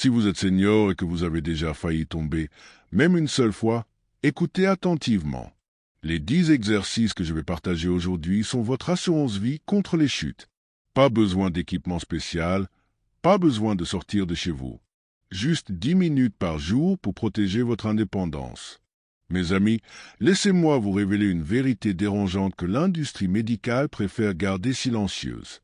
Si vous êtes senior et que vous avez déjà failli tomber, même une seule fois, écoutez attentivement. Les 10 exercices que je vais partager aujourd'hui sont votre assurance vie contre les chutes. Pas besoin d'équipement spécial, pas besoin de sortir de chez vous. Juste 10 minutes par jour pour protéger votre indépendance. Mes amis, laissez-moi vous révéler une vérité dérangeante que l'industrie médicale préfère garder silencieuse.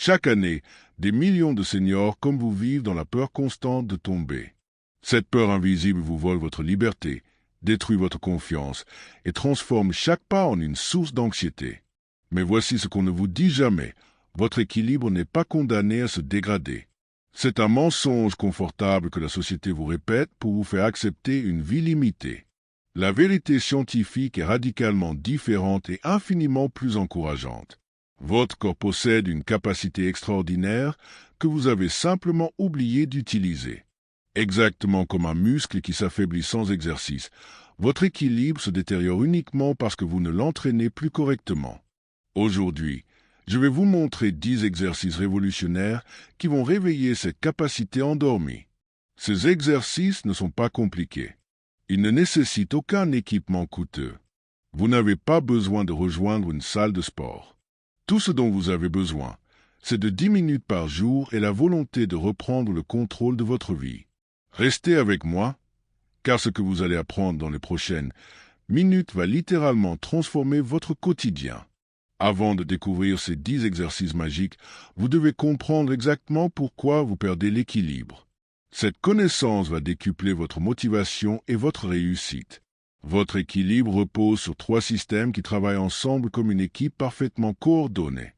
Chaque année, des millions de seniors comme vous vivent dans la peur constante de tomber. Cette peur invisible vous vole votre liberté, détruit votre confiance et transforme chaque pas en une source d'anxiété. Mais voici ce qu'on ne vous dit jamais. Votre équilibre n'est pas condamné à se dégrader. C'est un mensonge confortable que la société vous répète pour vous faire accepter une vie limitée. La vérité scientifique est radicalement différente et infiniment plus encourageante. Votre corps possède une capacité extraordinaire que vous avez simplement oublié d'utiliser. Exactement comme un muscle qui s'affaiblit sans exercice, votre équilibre se détériore uniquement parce que vous ne l'entraînez plus correctement. Aujourd'hui, je vais vous montrer 10 exercices révolutionnaires qui vont réveiller cette capacité endormie. Ces exercices ne sont pas compliqués. Ils ne nécessitent aucun équipement coûteux. Vous n'avez pas besoin de rejoindre une salle de sport. Tout ce dont vous avez besoin, c'est de 10 minutes par jour et la volonté de reprendre le contrôle de votre vie. Restez avec moi, car ce que vous allez apprendre dans les prochaines minutes va littéralement transformer votre quotidien. Avant de découvrir ces 10 exercices magiques, vous devez comprendre exactement pourquoi vous perdez l'équilibre. Cette connaissance va décupler votre motivation et votre réussite. Votre équilibre repose sur 3 systèmes qui travaillent ensemble comme une équipe parfaitement coordonnée.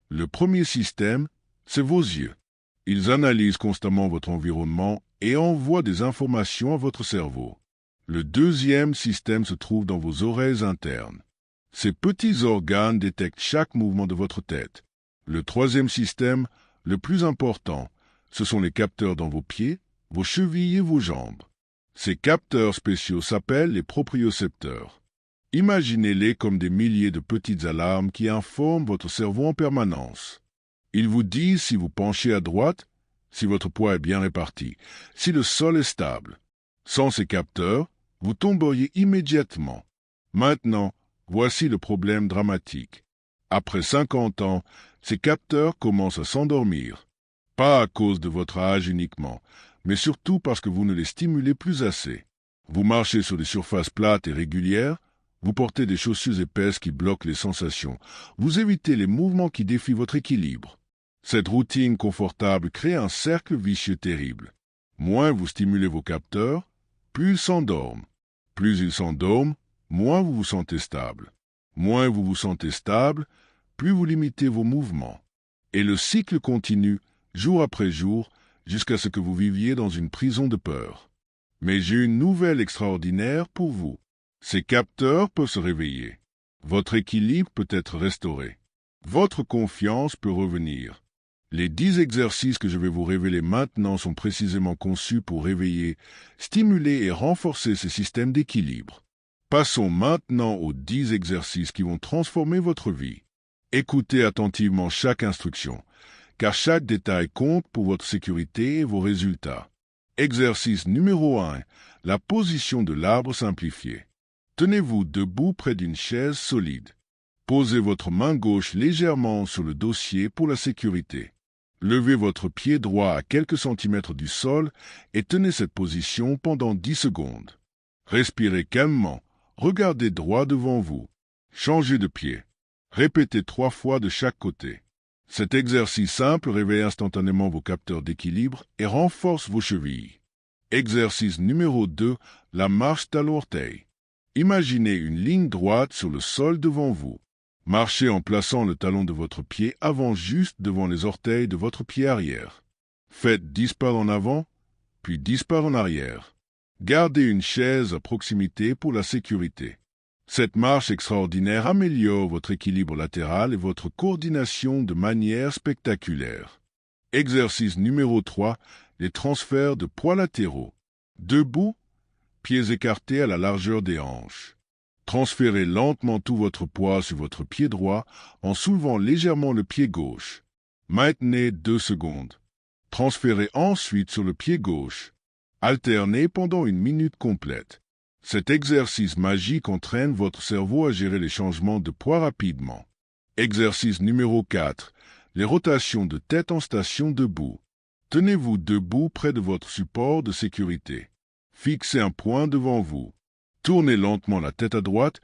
Le premier système, c'est vos yeux. Ils analysent constamment votre environnement et envoient des informations à votre cerveau. Le deuxième système se trouve dans vos oreilles internes. Ces petits organes détectent chaque mouvement de votre tête. Le troisième système, le plus important, ce sont les capteurs dans vos pieds, vos chevilles et vos jambes. Ces capteurs spéciaux s'appellent les propriocepteurs. Imaginez-les comme des milliers de petites alarmes qui informent votre cerveau en permanence. Ils vous disent si vous penchez à droite, si votre poids est bien réparti, si le sol est stable. Sans ces capteurs, vous tomberiez immédiatement. Maintenant, voici le problème dramatique. Après 50 ans, ces capteurs commencent à s'endormir. Pas à cause de votre âge uniquement, mais surtout parce que vous ne les stimulez plus assez. Vous marchez sur des surfaces plates et régulières, vous portez des chaussures épaisses qui bloquent les sensations, vous évitez les mouvements qui défient votre équilibre. Cette routine confortable crée un cercle vicieux terrible. Moins vous stimulez vos capteurs, plus ils s'endorment. Plus ils s'endorment, moins vous vous sentez stable. Moins vous vous sentez stable, plus vous limitez vos mouvements. Et le cycle continue, jour après jour, jusqu'à ce que vous viviez dans une prison de peur. Mais j'ai une nouvelle extraordinaire pour vous. Ces capteurs peuvent se réveiller. Votre équilibre peut être restauré. Votre confiance peut revenir. Les 10 exercices que je vais vous révéler maintenant sont précisément conçus pour réveiller, stimuler et renforcer ces systèmes d'équilibre. Passons maintenant aux 10 exercices qui vont transformer votre vie. Écoutez attentivement chaque instruction, car chaque détail compte pour votre sécurité et vos résultats. Exercice numéro 1. La position de l'arbre simplifié. Tenez-vous debout près d'une chaise solide. Posez votre main gauche légèrement sur le dossier pour la sécurité. Levez votre pied droit à quelques centimètres du sol et tenez cette position pendant 10 secondes. Respirez calmement. Regardez droit devant vous. Changez de pied. Répétez 3 fois de chaque côté. Cet exercice simple réveille instantanément vos capteurs d'équilibre et renforce vos chevilles. Exercice numéro 2. La marche talon-orteil. Imaginez une ligne droite sur le sol devant vous. Marchez en plaçant le talon de votre pied avant juste devant les orteils de votre pied arrière. Faites 10 pas en avant, puis 10 pas en arrière. Gardez une chaise à proximité pour la sécurité. Cette marche extraordinaire améliore votre équilibre latéral et votre coordination de manière spectaculaire. Exercice numéro 3. Les transferts de poids latéraux. Debout, pieds écartés à la largeur des hanches. Transférez lentement tout votre poids sur votre pied droit en soulevant légèrement le pied gauche. Maintenez 2 secondes. Transférez ensuite sur le pied gauche. Alternez pendant 1 minute complète. Cet exercice magique entraîne votre cerveau à gérer les changements de poids rapidement. Exercice numéro 4. Les rotations de tête en station debout. Tenez-vous debout près de votre support de sécurité. Fixez un point devant vous. Tournez lentement la tête à droite,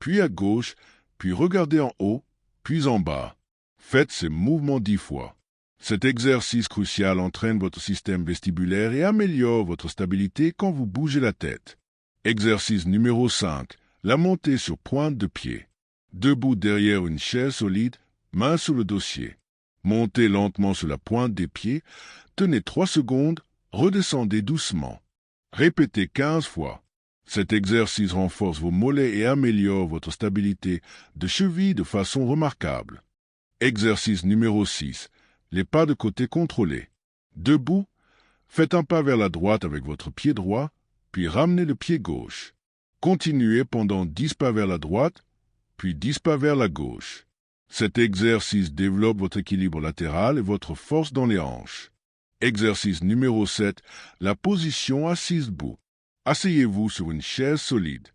puis à gauche, puis regardez en haut, puis en bas. Faites ces mouvements 10 fois. Cet exercice crucial entraîne votre système vestibulaire et améliore votre stabilité quand vous bougez la tête. Exercice numéro 5. La montée sur pointe de pied. Debout derrière une chaise solide, main sur le dossier. Montez lentement sur la pointe des pieds, tenez 3 secondes, redescendez doucement. Répétez 15 fois. Cet exercice renforce vos mollets et améliore votre stabilité de cheville de façon remarquable. Exercice numéro 6. Les pas de côté contrôlés. Debout, faites un pas vers la droite avec votre pied droit, puis ramenez le pied gauche. Continuez pendant 10 pas vers la droite, puis 10 pas vers la gauche. Cet exercice développe votre équilibre latéral et votre force dans les hanches. Exercice numéro 7. La position assise debout. Asseyez-vous sur une chaise solide.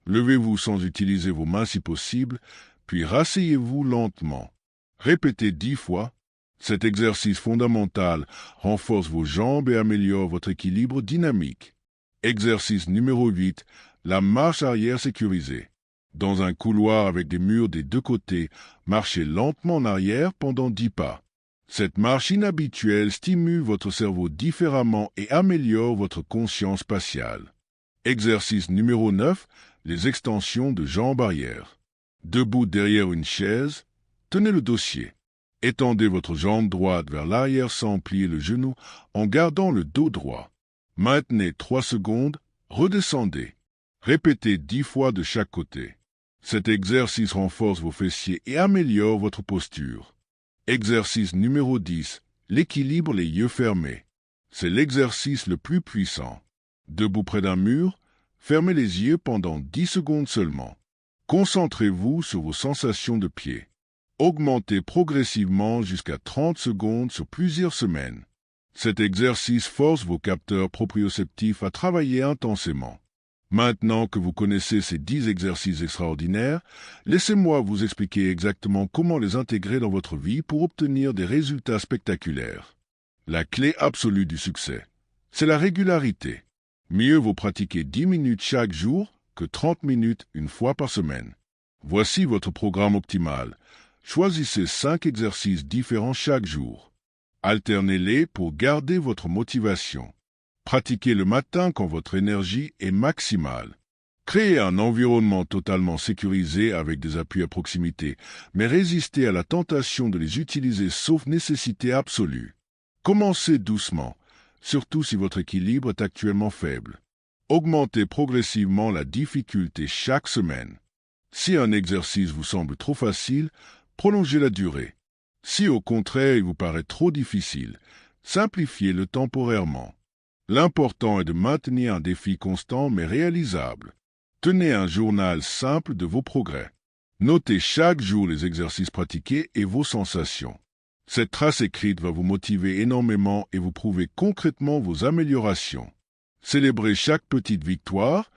Levez-vous sans utiliser vos mains si possible, puis rasseyez-vous lentement. Répétez 10 fois. Cet exercice fondamental renforce vos jambes et améliore votre équilibre dynamique. Exercice numéro 8. La marche arrière sécurisée. Dans un couloir avec des murs des deux côtés, marchez lentement en arrière pendant 10 pas. Cette marche inhabituelle stimule votre cerveau différemment et améliore votre conscience spatiale. Exercice numéro 9. Les extensions de jambes arrière. Debout derrière une chaise, tenez le dossier. Étendez votre jambe droite vers l'arrière sans plier le genou en gardant le dos droit. Maintenez 3 secondes, redescendez. Répétez 10 fois de chaque côté. Cet exercice renforce vos fessiers et améliore votre posture. Exercice numéro 10. L'équilibre les yeux fermés. C'est l'exercice le plus puissant. Debout près d'un mur, fermez les yeux pendant 10 secondes seulement. Concentrez-vous sur vos sensations de pied. Augmentez progressivement jusqu'à 30 secondes sur plusieurs semaines. Cet exercice force vos capteurs proprioceptifs à travailler intensément. Maintenant que vous connaissez ces 10 exercices extraordinaires, laissez-moi vous expliquer exactement comment les intégrer dans votre vie pour obtenir des résultats spectaculaires. La clé absolue du succès, c'est la régularité. Mieux vaut pratiquer 10 minutes chaque jour que 30 minutes une fois par semaine. Voici votre programme optimal. Choisissez 5 exercices différents chaque jour. Alternez-les pour garder votre motivation. Pratiquez le matin quand votre énergie est maximale. Créez un environnement totalement sécurisé avec des appuis à proximité, mais résistez à la tentation de les utiliser sauf nécessité absolue. Commencez doucement, surtout si votre équilibre est actuellement faible. Augmentez progressivement la difficulté chaque semaine. Si un exercice vous semble trop facile, prolongez la durée. Si au contraire il vous paraît trop difficile, simplifiez-le temporairement. L'important est de maintenir un défi constant mais réalisable. Tenez un journal simple de vos progrès. Notez chaque jour les exercices pratiqués et vos sensations. Cette trace écrite va vous motiver énormément et vous prouver concrètement vos améliorations. Célébrez chaque petite victoire,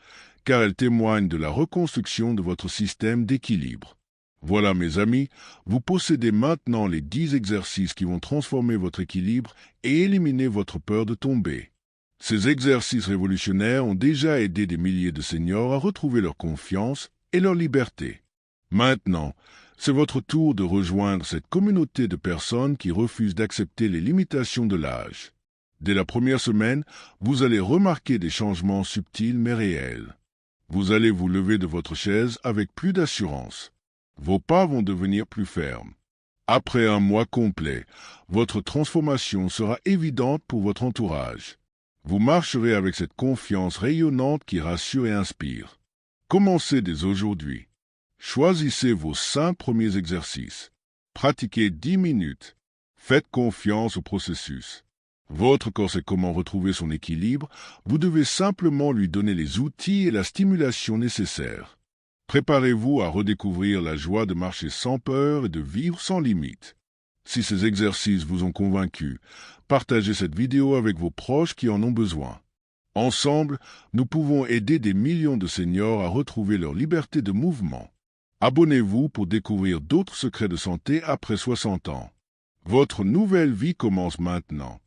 car elle témoigne de la reconstruction de votre système d'équilibre. Voilà mes amis, vous possédez maintenant les 10 exercices qui vont transformer votre équilibre et éliminer votre peur de tomber. Ces exercices révolutionnaires ont déjà aidé des milliers de seniors à retrouver leur confiance et leur liberté. Maintenant, c'est votre tour de rejoindre cette communauté de personnes qui refusent d'accepter les limitations de l'âge. Dès la première semaine, vous allez remarquer des changements subtils mais réels. Vous allez vous lever de votre chaise avec plus d'assurance. Vos pas vont devenir plus fermes. Après un mois complet, votre transformation sera évidente pour votre entourage. Vous marcherez avec cette confiance rayonnante qui rassure et inspire. Commencez dès aujourd'hui. Choisissez vos 5 premiers exercices. Pratiquez 10 minutes. Faites confiance au processus. Votre corps sait comment retrouver son équilibre, vous devez simplement lui donner les outils et la stimulation nécessaires. Préparez-vous à redécouvrir la joie de marcher sans peur et de vivre sans limite. Si ces exercices vous ont convaincu, partagez cette vidéo avec vos proches qui en ont besoin. Ensemble, nous pouvons aider des millions de seniors à retrouver leur liberté de mouvement. Abonnez-vous pour découvrir d'autres secrets de santé après 60 ans. Votre nouvelle vie commence maintenant.